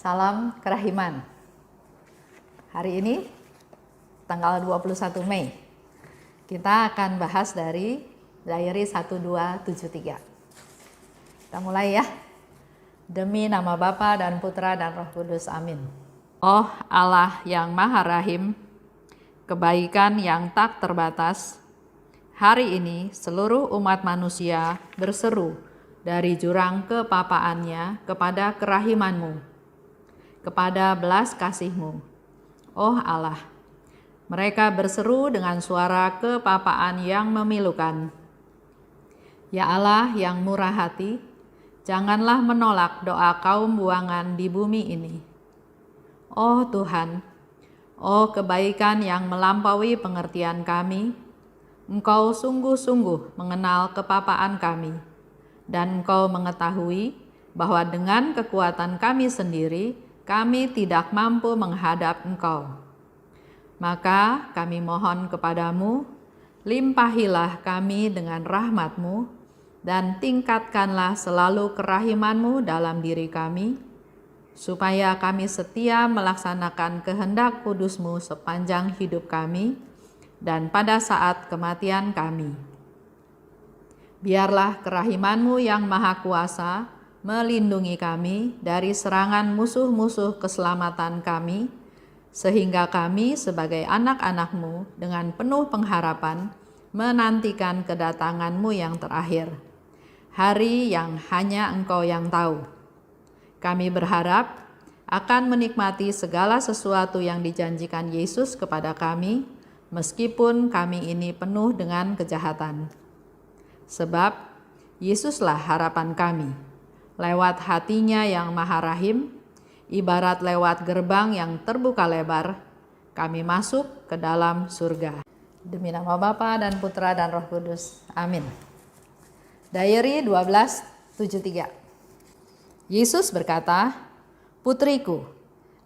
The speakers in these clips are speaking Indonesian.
Salam Kerahiman. Hari ini tanggal 21 Mei kita akan bahas dari Diary 1273. Kita mulai ya. Demi nama Bapa dan Putra dan Roh Kudus, amin. Oh Allah yang Maha Rahim, kebaikan yang tak terbatas, hari ini seluruh umat manusia berseru dari jurang kepapaannya kepada kerahiman-Mu, kepada belas kasih-Mu. Oh Allah, mereka berseru dengan suara kepapaan yang memilukan. Ya Allah yang murah hati, janganlah menolak doa kaum buangan di bumi ini. Oh Tuhan, oh kebaikan yang melampaui pengertian kami, Engkau sungguh-sungguh mengenal kepapaan kami, dan Engkau mengetahui bahwa dengan kekuatan kami sendiri, kami tidak mampu menghadap Engkau. Maka kami mohon kepadamu, limpahilah kami dengan rahmat-Mu, dan tingkatkanlah selalu kerahiman-Mu dalam diri kami, supaya kami setia melaksanakan kehendak kudus-Mu sepanjang hidup kami, dan pada saat kematian kami. Biarlah kerahiman-Mu yang maha kuasa melindungi kami dari serangan musuh-musuh keselamatan kami, sehingga kami sebagai anak-anak-Mu dengan penuh pengharapan menantikan kedatangan-Mu yang terakhir, hari yang hanya Engkau yang tahu. Kami berharap akan menikmati segala sesuatu yang dijanjikan Yesus kepada kami, meskipun kami ini penuh dengan kejahatan. Sebab Yesuslah harapan kami. Lewat hatinya yang maha rahim, ibarat lewat gerbang yang terbuka lebar, kami masuk ke dalam surga. Demi nama Bapa dan Putra dan Roh Kudus, amin. Diary 1273. Yesus berkata, "Putriku,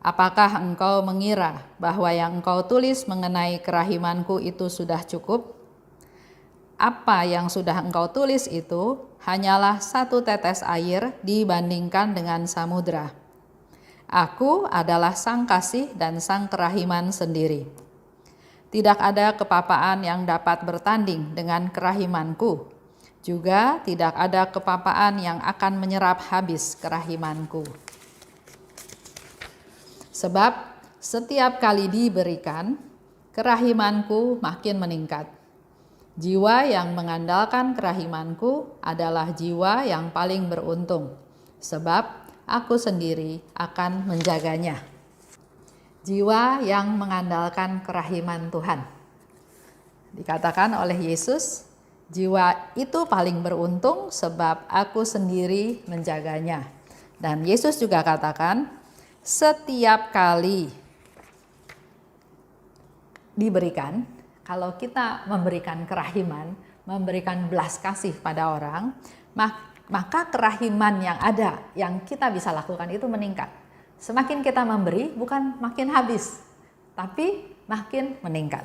apakah engkau mengira bahwa yang engkau tulis mengenai kerahimanku itu sudah cukup? Apa yang sudah engkau tulis itu hanyalah satu tetes air dibandingkan dengan samudra. Aku adalah sang kasih dan sang kerahiman sendiri. Tidak ada kepapaan yang dapat bertanding dengan kerahimanku. Juga tidak ada kepapaan yang akan menyerap habis kerahimanku. Sebab setiap kali diberikan, kerahimanku makin meningkat. Jiwa yang mengandalkan kerahimanku adalah jiwa yang paling beruntung, sebab aku sendiri akan menjaganya." Jiwa yang mengandalkan kerahiman Tuhan. Dikatakan oleh Yesus, jiwa itu paling beruntung sebab aku sendiri menjaganya. Dan Yesus juga katakan, setiap kali diberikan, kalau kita memberikan kerahiman, memberikan belas kasih pada orang, maka kerahiman yang ada, yang kita bisa lakukan itu meningkat. Semakin kita memberi, bukan makin habis, tapi makin meningkat.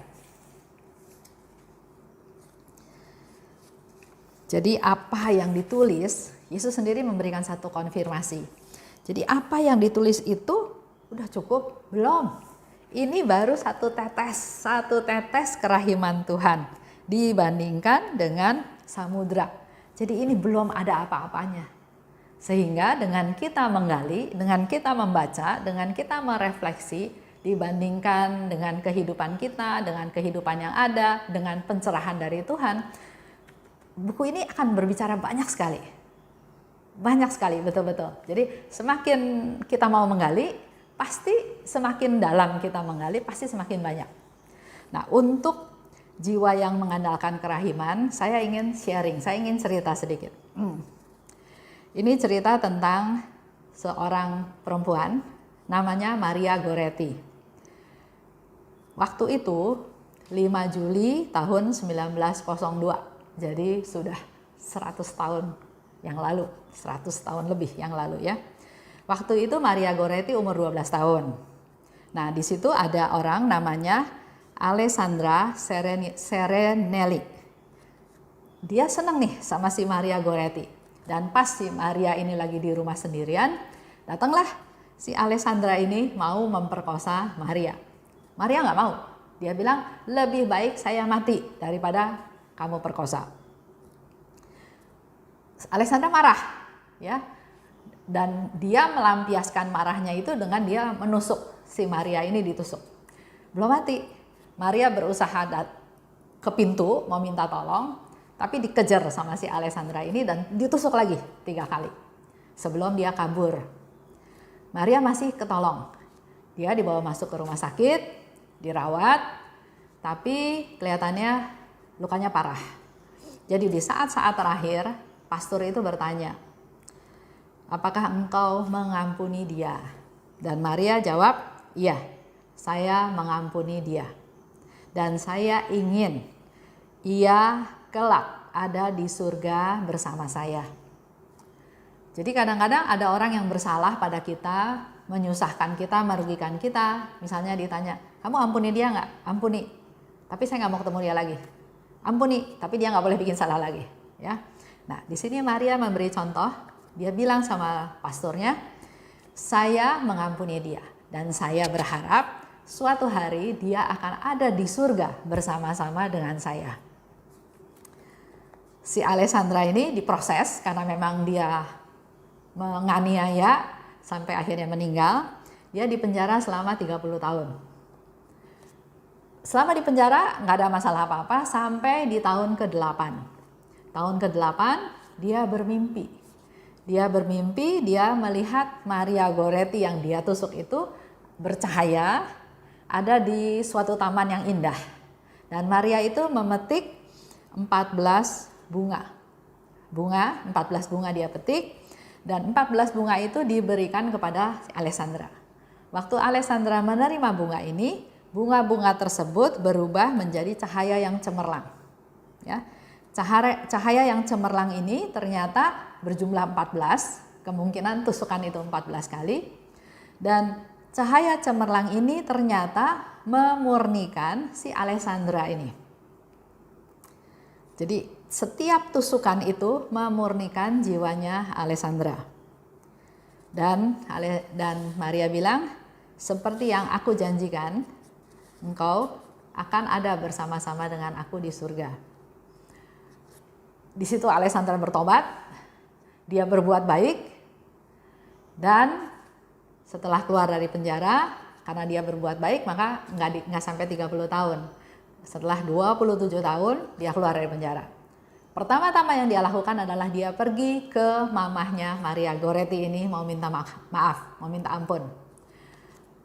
Jadi apa yang ditulis, Yesus sendiri memberikan satu konfirmasi. Jadi apa yang ditulis itu udah cukup? Belum. Ini baru satu tetes kerahiman Tuhan dibandingkan dengan samudra. Jadi ini belum ada apa-apanya. Sehingga dengan kita menggali, dengan kita membaca, dengan kita merefleksi, dibandingkan dengan kehidupan kita, dengan kehidupan yang ada, dengan pencerahan dari Tuhan, buku ini akan berbicara banyak sekali. Banyak sekali, betul-betul. Jadi semakin kita mau menggali, pasti semakin dalam kita menggali, pasti semakin banyak. Nah, untuk jiwa yang mengandalkan kerahiman, saya ingin sharing, saya ingin cerita sedikit. Ini cerita tentang seorang perempuan, namanya Maria Goretti. Waktu itu 5 Juli tahun 1902, jadi sudah 100 tahun yang lalu, 100 tahun lebih yang lalu ya. Waktu itu Maria Goretti umur 12 tahun. Nah, di situ ada orang namanya Alessandra Serenelli. Dia senang nih sama si Maria Goretti. Dan pas si Maria ini lagi di rumah sendirian, datanglah si Alessandra ini mau memperkosa Maria. Maria nggak mau. Dia bilang, lebih baik saya mati daripada kamu perkosa. Alessandra marah, ya, dan dia melampiaskan marahnya itu dengan dia menusuk si Maria ini, ditusuk. Belum mati, Maria berusaha ke pintu mau minta tolong, tapi dikejar sama si Alessandra ini dan ditusuk lagi 3 kali sebelum dia kabur. Maria masih ketolong, dia dibawa masuk ke rumah sakit, dirawat, tapi kelihatannya lukanya parah. Jadi di saat-saat terakhir, pastor itu bertanya, apakah engkau mengampuni dia? Dan Maria jawab, iya, saya mengampuni dia. Dan saya ingin ia kelak ada di surga bersama saya. Jadi kadang-kadang ada orang yang bersalah pada kita, menyusahkan kita, merugikan kita. Misalnya ditanya, kamu ampuni dia nggak? Ampuni, tapi saya nggak mau ketemu dia lagi. Ampuni, tapi dia nggak boleh bikin salah lagi. Ya. Nah, di sini Maria memberi contoh. Dia bilang sama pastornya, saya mengampuni dia dan saya berharap suatu hari dia akan ada di surga bersama-sama dengan saya. Si Alessandra ini diproses karena memang dia menganiaya sampai akhirnya meninggal. Dia dipenjara selama 30 tahun. Selama di penjara nggak ada masalah apa-apa sampai di tahun ke-8. Tahun ke-8 dia bermimpi. Dia melihat Maria Goretti yang dia tusuk itu bercahaya ada di suatu taman yang indah. Dan Maria itu memetik 14 bunga. 14 bunga dia petik dan 14 bunga itu diberikan kepada Alessandra. Waktu Alessandra menerima bunga ini, bunga-bunga tersebut berubah menjadi cahaya yang cemerlang. Ya. Cahaya yang cemerlang ini ternyata berjumlah 14, kemungkinan tusukan itu 14 kali. Dan cahaya cemerlang ini ternyata memurnikan si Alessandra ini. Jadi setiap tusukan itu memurnikan jiwanya Alessandra. Dan Maria bilang, seperti yang aku janjikan, engkau akan ada bersama-sama dengan aku di surga. Di situ Alessandra bertobat, dia berbuat baik, dan setelah keluar dari penjara, karena dia berbuat baik, maka nggak sampai 30 tahun. Setelah 27 tahun, dia keluar dari penjara. Pertama-tama yang dia lakukan adalah dia pergi ke mamahnya Maria Goretti ini mau minta maaf, mau minta ampun.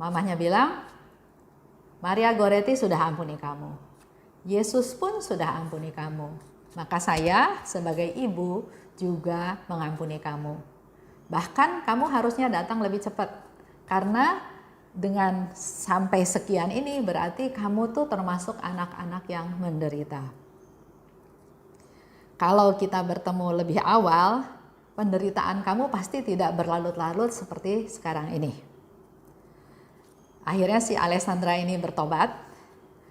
Mamahnya bilang, Maria Goretti sudah ampuni kamu. Yesus pun sudah ampuni kamu. Maka saya sebagai ibu juga mengampuni kamu. Bahkan kamu harusnya datang lebih cepat. Karena dengan sampai sekian ini berarti kamu tuh termasuk anak-anak yang menderita. Kalau kita bertemu lebih awal, penderitaan kamu pasti tidak berlarut-larut seperti sekarang ini. Akhirnya si Alessandra ini bertobat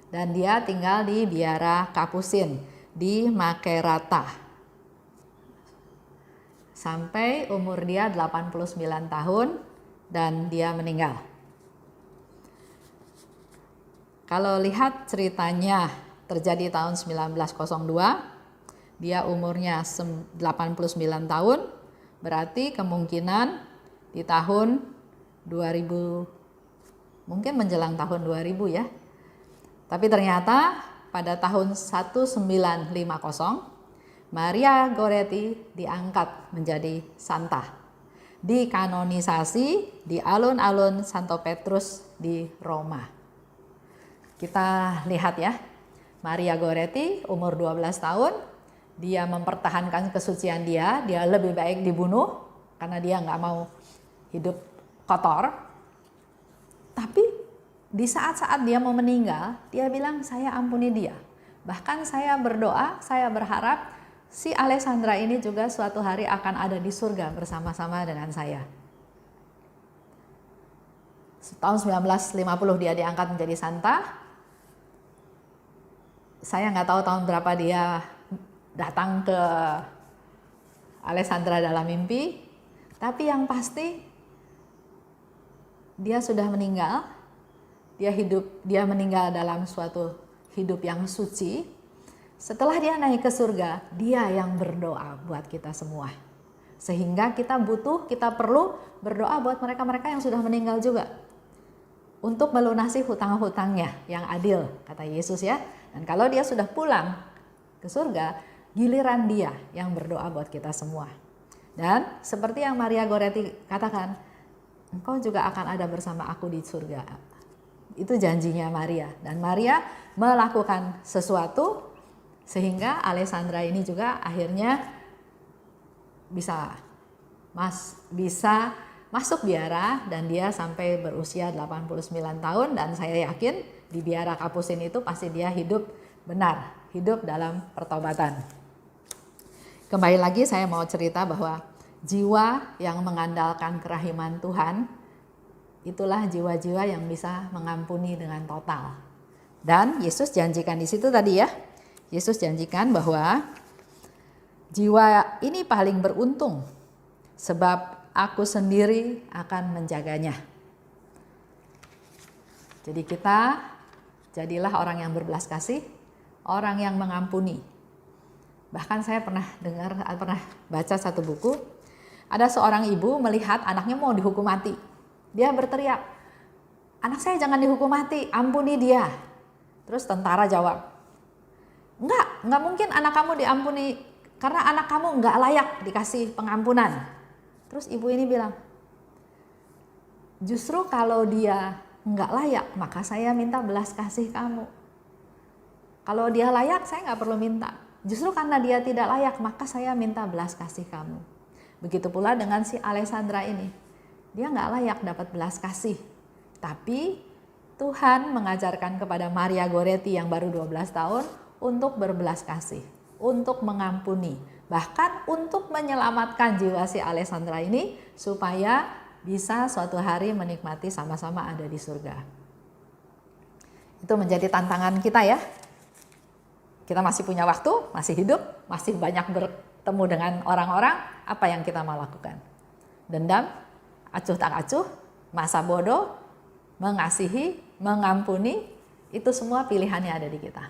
dan dia tinggal di biara Kapusin di Macerata. Sampai umur dia 89 tahun dan dia meninggal. Kalau lihat ceritanya terjadi tahun 1902, dia umurnya 89 tahun, berarti kemungkinan di tahun 2000, mungkin menjelang tahun 2000 ya. Tapi ternyata pada tahun 1950, Maria Goretti diangkat menjadi santa, dikanonisasi di alun-alun Santo Petrus di Roma. Kita lihat ya, Maria Goretti umur 12 tahun, dia mempertahankan kesucian dia lebih baik dibunuh karena dia nggak mau hidup kotor. Tapi di saat-saat dia mau meninggal, dia bilang saya ampuni dia. Bahkan saya berdoa, saya berharap si Alessandra ini juga suatu hari akan ada di surga bersama-sama dengan saya. Tahun 1950 dia diangkat menjadi santa. Saya nggak tahu tahun berapa dia datang ke Alessandra dalam mimpi, tapi yang pasti dia sudah meninggal, dia meninggal dalam suatu hidup yang suci. Setelah dia naik ke surga, dia yang berdoa buat kita semua. Sehingga kita perlu berdoa buat mereka-mereka yang sudah meninggal juga. Untuk melunasi hutang-hutangnya yang adil, kata Yesus ya. Dan kalau dia sudah pulang ke surga, giliran dia yang berdoa buat kita semua. Dan seperti yang Maria Goretti katakan, engkau juga akan ada bersama aku di surga. Itu janjinya Maria. Dan Maria melakukan sesuatu sehingga Alessandra ini juga akhirnya bisa masuk biara, dan dia sampai berusia 89 tahun, dan saya yakin di biara Kapusin itu pasti dia hidup benar, hidup dalam pertobatan. Kembali lagi saya mau cerita bahwa jiwa yang mengandalkan kerahiman Tuhan, itulah jiwa-jiwa yang bisa mengampuni dengan total. Dan Yesus janjikan di situ tadi ya, Yesus janjikan bahwa jiwa ini paling beruntung sebab aku sendiri akan menjaganya. Jadi jadilah orang yang berbelas kasih, orang yang mengampuni. Bahkan saya pernah baca satu buku, ada seorang ibu melihat anaknya mau dihukum mati. Dia berteriak, anak saya jangan dihukum mati, ampuni dia. Terus tentara jawab, enggak mungkin anak kamu diampuni, karena anak kamu enggak layak dikasih pengampunan. Terus ibu ini bilang, justru kalau dia enggak layak, maka saya minta belas kasih kamu. Kalau dia layak, saya enggak perlu minta. Justru karena dia tidak layak, maka saya minta belas kasih kamu. Begitu pula dengan si Alessandra ini. Dia enggak layak dapat belas kasih. Tapi Tuhan mengajarkan kepada Maria Goretti yang baru 12 tahun untuk berbelas kasih, untuk mengampuni. Bahkan untuk menyelamatkan jiwa si Alessandra ini supaya bisa suatu hari menikmati sama-sama ada di surga. Itu menjadi tantangan kita ya. Kita masih punya waktu, masih hidup, masih banyak bertemu dengan orang-orang, apa yang kita mau lakukan? Dendam, acuh tak acuh, masa bodoh, mengasihi, mengampuni, itu semua pilihannya ada di kita.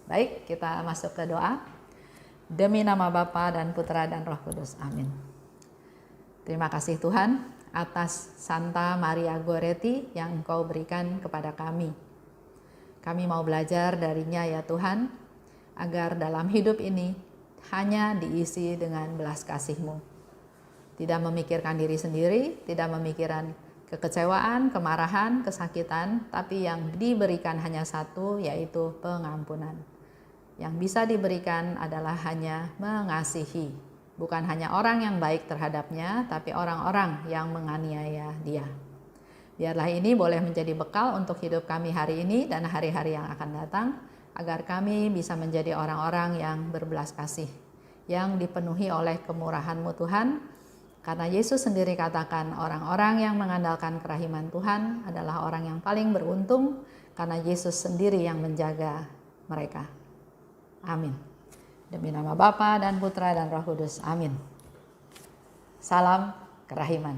Baik, kita masuk ke doa. Demi nama Bapa dan Putra dan Roh Kudus. Amin. Terima kasih Tuhan atas Santa Maria Goretti yang Engkau berikan kepada kami. Kami mau belajar darinya ya Tuhan, agar dalam hidup ini hanya diisi dengan belas kasih-Mu. Tidak memikirkan diri sendiri, tidak memikirkan kekecewaan, kemarahan, kesakitan, tapi yang diberikan hanya satu, yaitu pengampunan. Yang bisa diberikan adalah hanya mengasihi, bukan hanya orang yang baik terhadapnya, tapi orang-orang yang menganiaya dia. Biarlah ini boleh menjadi bekal untuk hidup kami hari ini dan hari-hari yang akan datang, agar kami bisa menjadi orang-orang yang berbelas kasih, yang dipenuhi oleh kemurahan-Mu Tuhan, karena Yesus sendiri katakan orang-orang yang mengandalkan kerahiman Tuhan adalah orang yang paling beruntung, karena Yesus sendiri yang menjaga mereka. Amin. Demi nama Bapa dan Putra dan Roh Kudus. Amin. Salam kerahiman.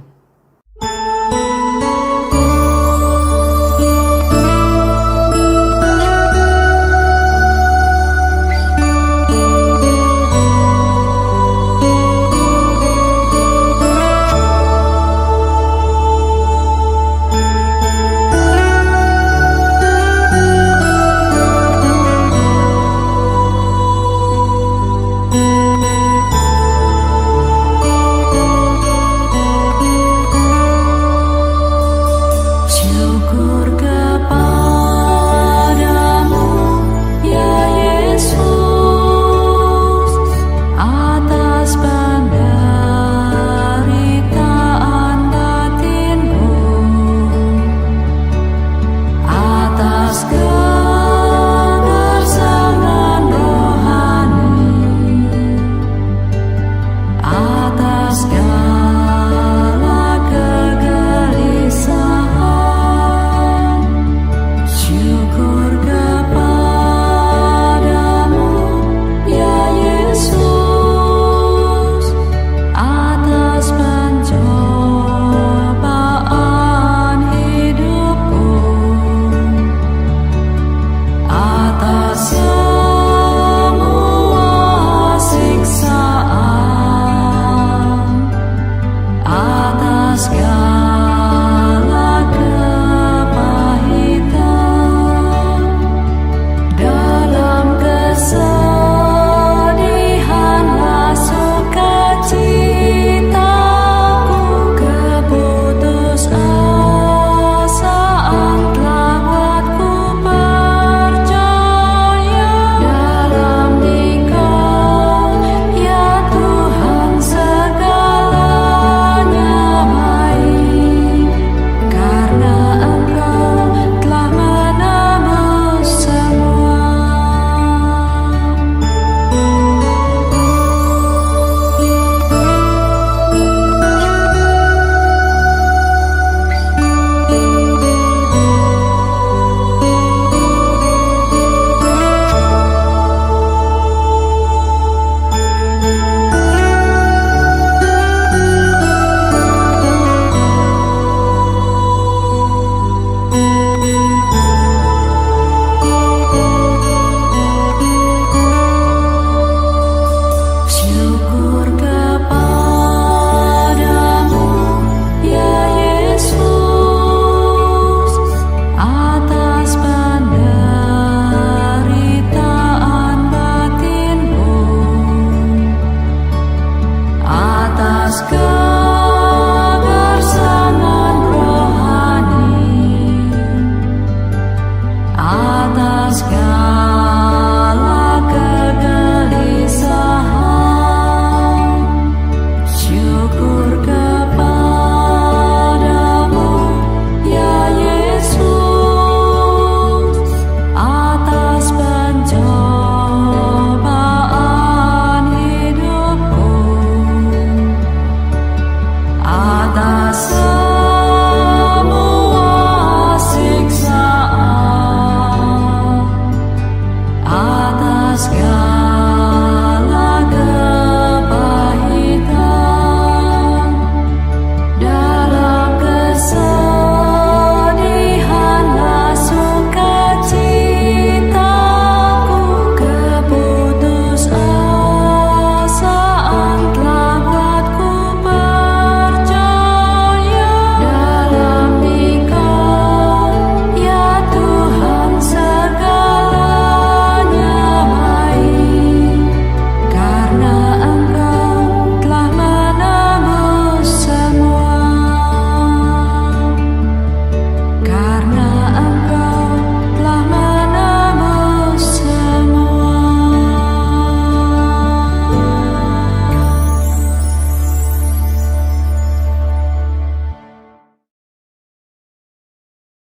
ask God.